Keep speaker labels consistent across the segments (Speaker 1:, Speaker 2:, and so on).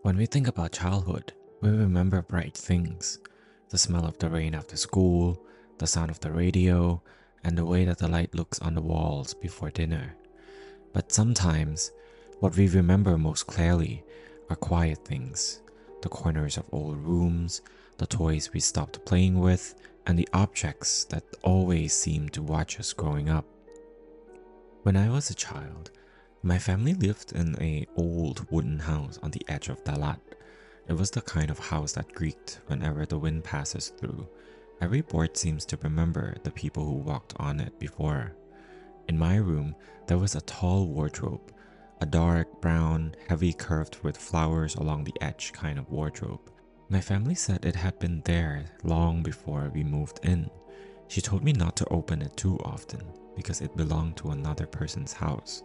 Speaker 1: When we think about childhood, we remember bright things: the smell of the rain after school, the sound of the radio, and the way that the light looks on the walls before dinner. But sometimes, what we remember most clearly are quiet things: the corners of old rooms, the toys we stopped playing with, and the objects that always seemed to watch us growing up. When I was a child, my family lived in a old wooden house on the edge of Dalat. It was the kind of house that creaked whenever the wind passes through. Every board seems to remember the people who walked on it before. In my room, there was a tall wardrobe, a dark brown, heavy curved with flowers along the edge kind of wardrobe. My family said it had been there long before we moved in. She told me not to open it too often because it belonged to another person's house.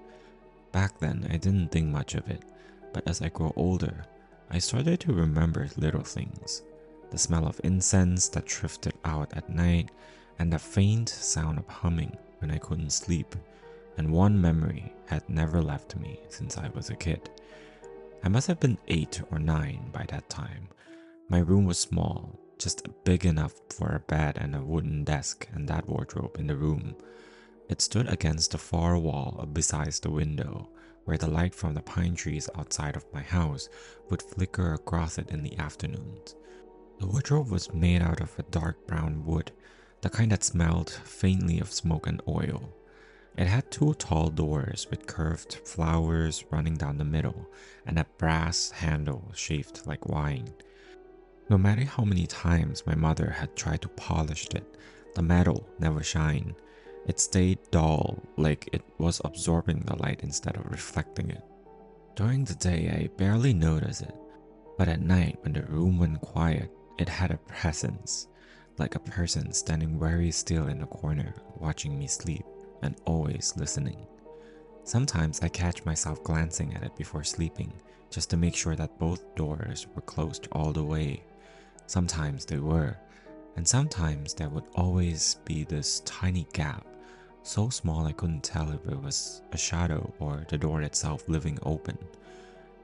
Speaker 1: Back then, I didn't think much of it, but as I grew older, I started to remember little things: the smell of incense that drifted out at night, and the faint sound of humming when I couldn't sleep. And one memory had never left me since I was a kid. I must have been 8 or 9 by that time. My room was small, just big enough for a bed and a wooden desk and that wardrobe in the room. It stood against the far wall besides the window, where the light from the pine trees outside of my house would flicker across it in the afternoons. The wardrobe was made out of a dark brown wood, the kind that smelled faintly of smoke and oil. It had two tall doors with curved flowers running down the middle and a brass handle shaped like wine. No matter how many times my mother had tried to polish it, the metal never shined. It stayed dull, like it was absorbing the light instead of reflecting it. During the day, I barely noticed it, but at night, when the room went quiet, it had a presence, like a person standing very still in a corner, watching me sleep and always listening. Sometimes I catch myself glancing at it before sleeping, just to make sure that both doors were closed all the way. Sometimes they were, and sometimes there would always be this tiny gap, so small I couldn't tell if it was a shadow or the door itself living open.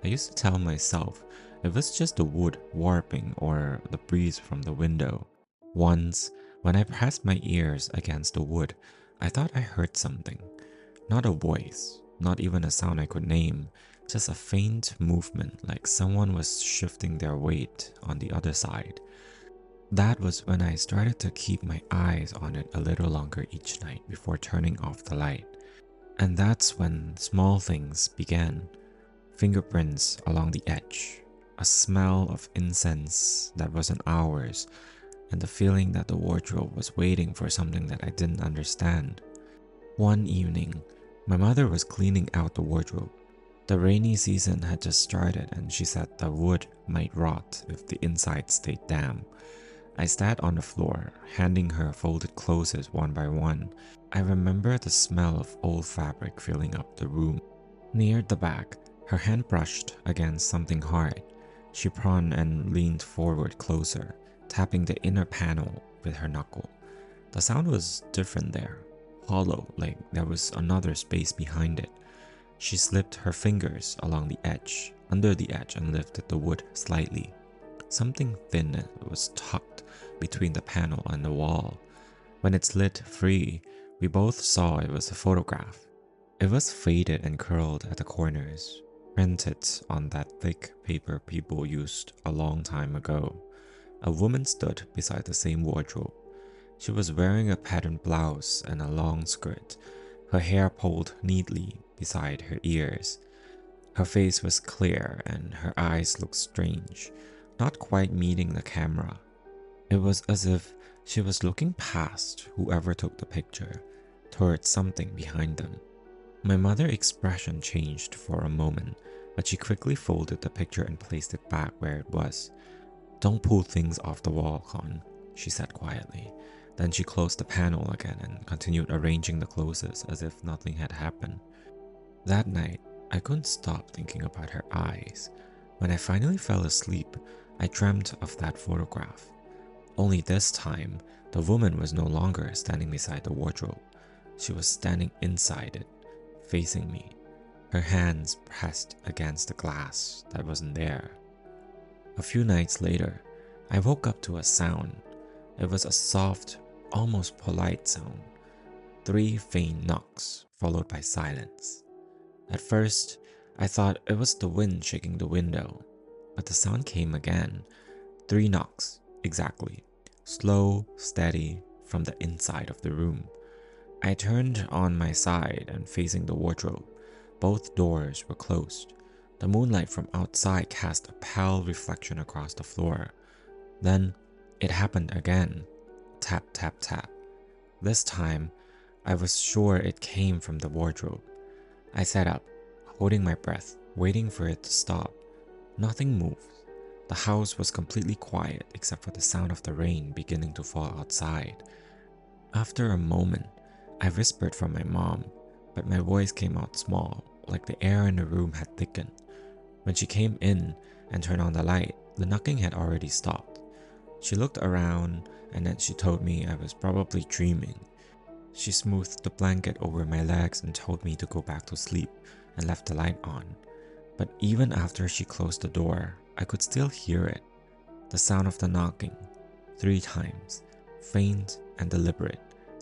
Speaker 1: I used to tell myself it was just the wood warping or the breeze from the window. Once, when I pressed my ears against the wood, I thought I heard something. Not a voice, not even a sound I could name, just a faint movement like someone was shifting their weight on the other side. That was when I started to keep my eyes on it a little longer each night before turning off the light. And that's when small things began: fingerprints along the edge, a smell of incense that wasn't ours, and the feeling that the wardrobe was waiting for something that I didn't understand. One evening, my mother was cleaning out the wardrobe. The rainy season had just started, and she said the wood might rot if the inside stayed damp. I sat on the floor, handing her folded clothes one by one. I remember the smell of old fabric filling up the room. Near the back, her hand brushed against something hard. She paused and leaned forward closer, tapping the inner panel with her knuckle. The sound was different there, hollow, like there was another space behind it. She slipped her fingers along the edge, under the edge, and lifted the wood slightly. Something thin was tucked between the panel and the wall. When it slid free, we both saw it was a photograph. It was faded and curled at the corners, printed on that thick paper people used a long time ago. A woman stood beside the same wardrobe. She was wearing a patterned blouse and a long skirt, her hair pulled neatly beside her ears. Her face was clear and her eyes looked strange, not quite meeting the camera. It was as if she was looking past whoever took the picture, towards something behind them. My mother's expression changed for a moment, but she quickly folded the picture and placed it back where it was. "Don't pull things off the wall, Con," she said quietly. Then she closed the panel again and continued arranging the clothes as if nothing had happened. That night, I couldn't stop thinking about her eyes. When I finally fell asleep, I dreamt of that photograph. Only this time, the woman was no longer standing beside the wardrobe. She was standing inside it, facing me. her hands pressed against the glass that wasn't there. A few nights later, I woke up to a sound. It was a soft, almost polite sound. 3 faint knocks, followed by silence. At first, I thought it was the wind shaking the window, but the sound came again. 3 knocks, exactly. Slow, steady, from the inside of the room. I turned on my side and facing the wardrobe. Both doors were closed. The moonlight from outside cast a pale reflection across the floor. Then, it happened again. Tap, tap, tap. This time, I was sure it came from the wardrobe. I sat up, holding my breath, waiting for it to stop. Nothing moved. The house was completely quiet except for the sound of the rain beginning to fall outside. After a moment, I whispered for my mom, but my voice came out small, like the air in the room had thickened. When she came in and turned on the light, the knocking had already stopped. She looked around and then she told me I was probably dreaming. She smoothed the blanket over my legs and told me to go back to sleep and left the light on. But even after she closed the door, I could still hear it. The sound of the knocking, 3 times, faint and deliberate,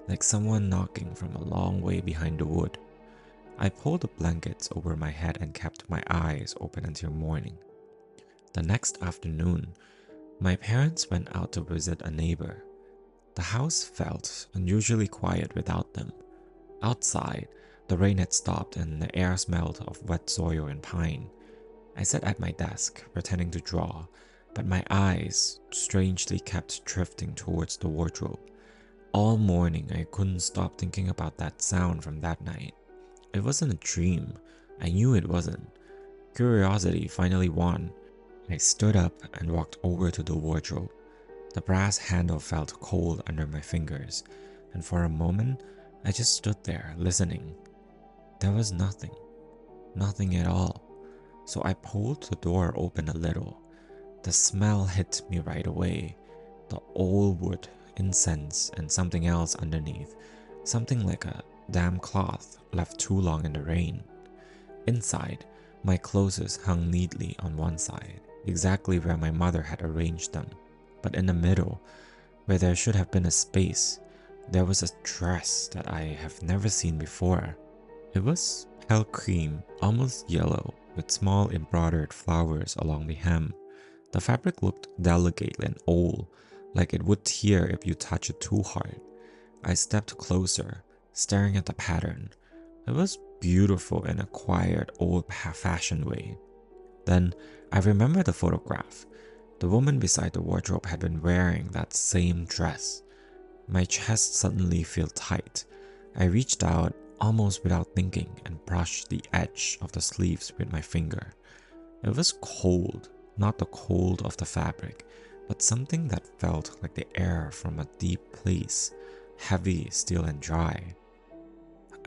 Speaker 1: like someone knocking from a long way behind the wood. I pulled the blankets over my head and kept my eyes open until morning. The next afternoon, my parents went out to visit a neighbor. The house felt unusually quiet without them. Outside, the rain had stopped and the air smelled of wet soil and pine. I sat at my desk, pretending to draw, but my eyes strangely kept drifting towards the wardrobe. All morning, I couldn't stop thinking about that sound from that night. It wasn't a dream. I knew it wasn't. Curiosity finally won. I stood up and walked over to the wardrobe. The brass handle felt cold under my fingers, and for a moment, I just stood there listening. There was nothing. Nothing at all. So I pulled the door open a little. The smell hit me right away. The old wood, incense, and something else underneath. Something like a damp cloth left too long in the rain. Inside, my clothes hung neatly on one side, exactly where my mother had arranged them. But in the middle, where there should have been a space, there was a dress that I have never seen before. It was pale cream, almost yellow, with small embroidered flowers along the hem. The fabric looked delicate and old, like it would tear if you touch it too hard. I stepped closer, staring at the pattern. It was beautiful in a quiet, old-fashioned way. Then I remembered the photograph. The woman beside the wardrobe had been wearing that same dress. My chest suddenly felt tight. I reached out almost without thinking and brushed the edge of the sleeves with my finger. It was cold, not the cold of the fabric, but something that felt like the air from a deep place, heavy, still and dry.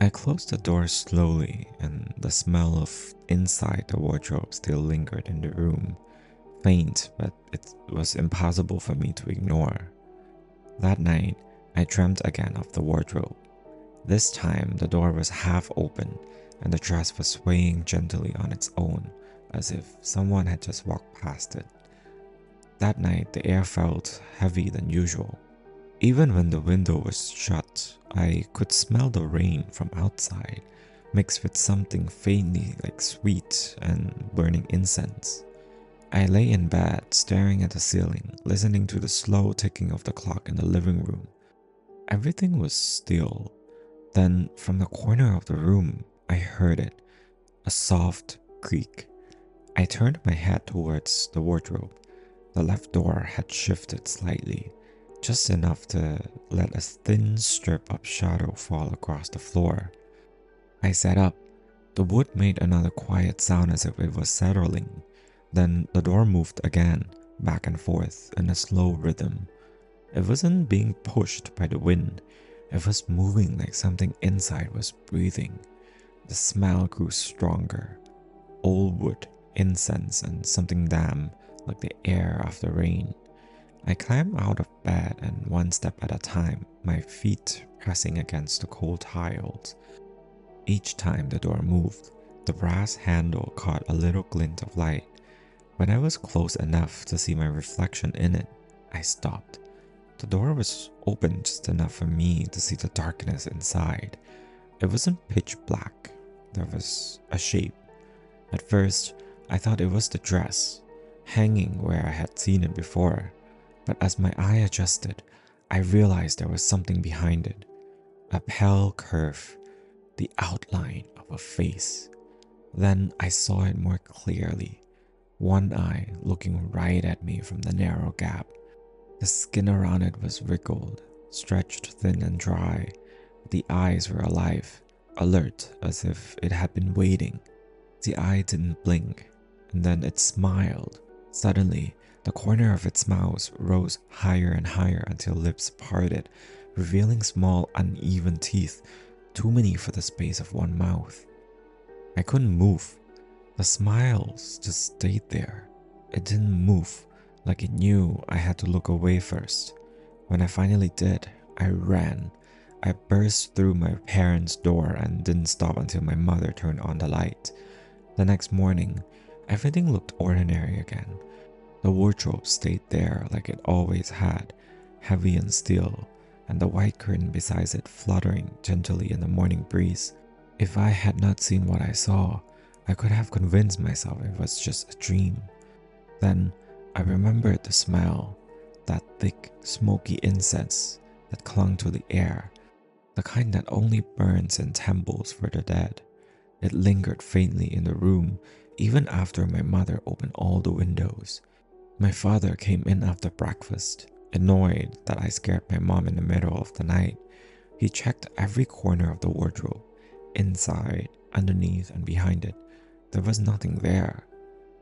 Speaker 1: I closed the door slowly, and the smell of inside the wardrobe still lingered in the room. Faint, but it was impossible for me to ignore. That night, I dreamt again of the wardrobe. This time, the door was half open, and the dress was swaying gently on its own, as if someone had just walked past it. That night, the air felt heavier than usual. Even when the window was shut, I could smell the rain from outside, mixed with something faintly like sweet and burning incense. I lay in bed, staring at the ceiling, listening to the slow ticking of the clock in the living room. Everything was still. Then, from the corner of the room, I heard it, a soft creak. I turned my head towards the wardrobe. The left door had shifted slightly, just enough to let a thin strip of shadow fall across the floor. I sat up. The wood made another quiet sound as if it was settling. Then the door moved again, back and forth in a slow rhythm. It wasn't being pushed by the wind. It was moving like something inside was breathing. The smell grew stronger. Old wood, incense, and something damp, like the air after rain. I climbed out of bed and one step at a time, my feet pressing against the cold tiles. Each time the door moved, The brass handle caught a little glint of light. When I was close enough to see my reflection in it, I stopped. The door was open just enough for me to see the darkness inside. It wasn't pitch black. There was a shape. At first, I thought it was the dress, hanging where I had seen it before. But as my eye adjusted, I realized there was something behind it. A pale curve, the outline of a face. Then I saw it more clearly. One eye looking right at me from the narrow gap. The skin around it was wrinkled, stretched thin and dry. The eyes were alive, alert as if it had been waiting. The eye didn't blink, and then it smiled. Suddenly, the corner of its mouth rose higher and higher until lips parted, revealing small, uneven teeth, too many for the space of one mouth. I couldn't move. The smiles just stayed there. It didn't move, like it knew I had to look away first. When I finally did, I ran. I burst through my parents' door and didn't stop until my mother turned on the light. The next morning, everything looked ordinary again. The wardrobe stayed there like it always had, heavy and still, and the white curtain beside it fluttering gently in the morning breeze. If I had not seen what I saw, I could have convinced myself it was just a dream. Then I remembered the smell, that thick, smoky incense that clung to the air, the kind that only burns in temples for the dead. It lingered faintly in the room even after my mother opened all the windows. My father came in after breakfast, annoyed that I scared my mom in the middle of the night. He checked every corner of the wardrobe, inside, underneath, and behind it. There was nothing there.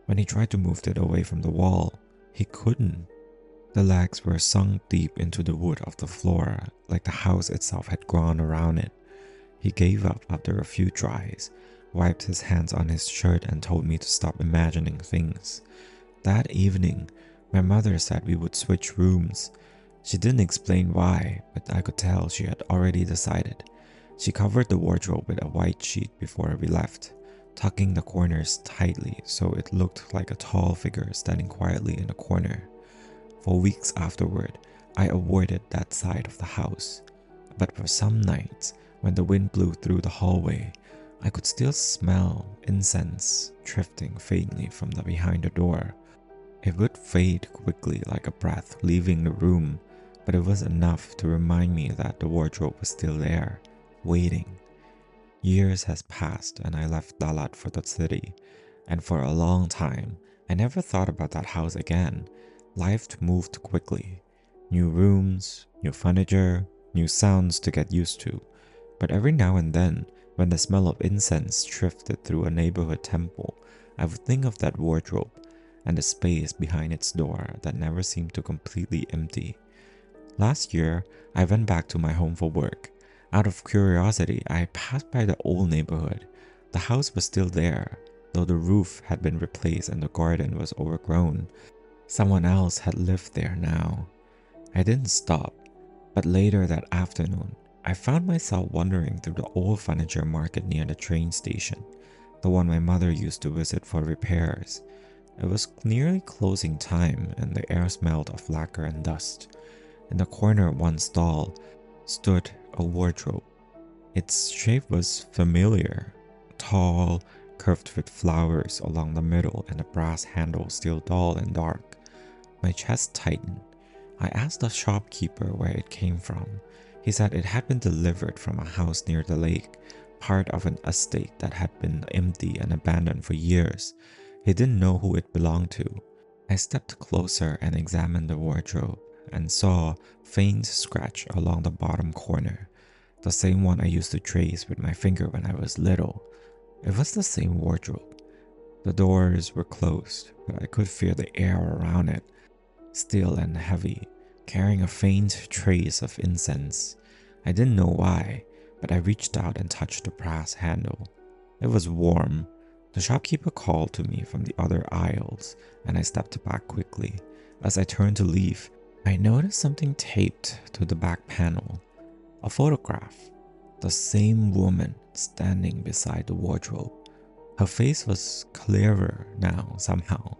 Speaker 1: When he tried to move it away from the wall, he couldn't. The legs were sunk deep into the wood of the floor, like the house itself had grown around it. He gave up after a few tries, wiped his hands on his shirt, and told me to stop imagining things. That evening, my mother said we would switch rooms. She didn't explain why, but I could tell she had already decided. She covered the wardrobe with a white sheet before we left, tucking the corners tightly so it looked like a tall figure standing quietly in a corner. For weeks afterward, I avoided that side of the house. But for some nights, when the wind blew through the hallway, I could still smell incense drifting faintly from the behind the door. It would fade quickly like a breath leaving the room, but it was enough to remind me that the wardrobe was still there, waiting. Years has passed and I left Dalat for the city, and for a long time, I never thought about that house again. Life moved quickly. New rooms, new furniture, new sounds to get used to. But every now and then, when the smell of incense drifted through a neighborhood temple, I would think of that wardrobe and the space behind its door that never seemed to completely empty. Last year, I went back to my home for work. Out of curiosity, I passed by the old neighborhood. The house was still there, though the roof had been replaced and the garden was overgrown. Someone else had lived there now. I didn't stop, but later that afternoon, I found myself wandering through the old furniture market near the train station, the one my mother used to visit for repairs. It was nearly closing time and the air smelled of lacquer and dust. In the corner of one stall stood a wardrobe. Its shape was familiar, tall, curved with flowers along the middle and a brass handle still dull and dark. My chest tightened. I asked the shopkeeper where it came from. He said it had been delivered from a house near the lake, part of an estate that had been empty and abandoned for years. He didn't know who it belonged to. I stepped closer and examined the wardrobe and saw a faint scratch along the bottom corner, the same one I used to trace with my finger when I was little. It was the same wardrobe. The doors were closed, but I could feel the air around it, still and heavy, carrying a faint trace of incense. I didn't know why, but I reached out and touched the brass handle. It was warm. The shopkeeper called to me from the other aisles, and I stepped back quickly. As I turned to leave, I noticed something taped to the back panel. A photograph. The same woman standing beside the wardrobe. Her face was clearer now somehow,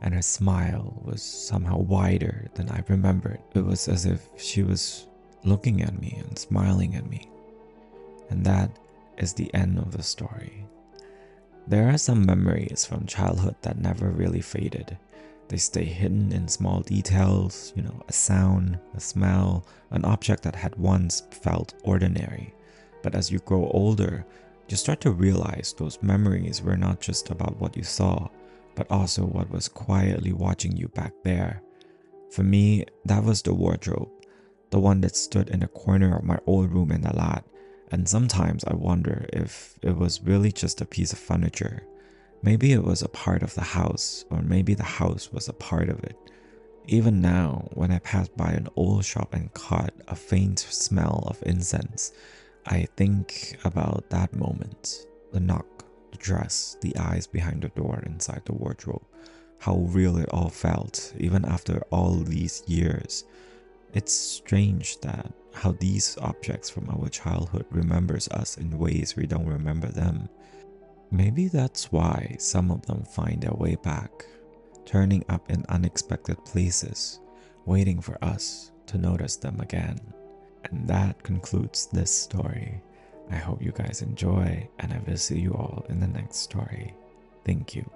Speaker 1: and her smile was somehow wider than I remembered. It was as if she was looking at me and smiling at me. And that is the end of the story. There are some memories from childhood that never really faded. They stay hidden in small details, a sound, a smell, an object that had once felt ordinary. But as you grow older, you start to realize those memories were not just about what you saw, but also what was quietly watching you back there. For me, that was the wardrobe, the one that stood in a corner of my old room in the lot. And sometimes I wonder if it was really just a piece of furniture. Maybe it was a part of the house, or maybe the house was a part of it. Even now, when I pass by an old shop and caught a faint smell of incense, I think about that moment. The knock, the dress, the eyes behind the door inside the wardrobe. How real it all felt, even after all these years. It's strange that how these objects from our childhood remembers us in ways we don't remember them. Maybe that's why some of them find their way back, turning up in unexpected places, waiting for us to notice them again. And that concludes this story. I hope you guys enjoy, and I will see you all in the next story. Thank you.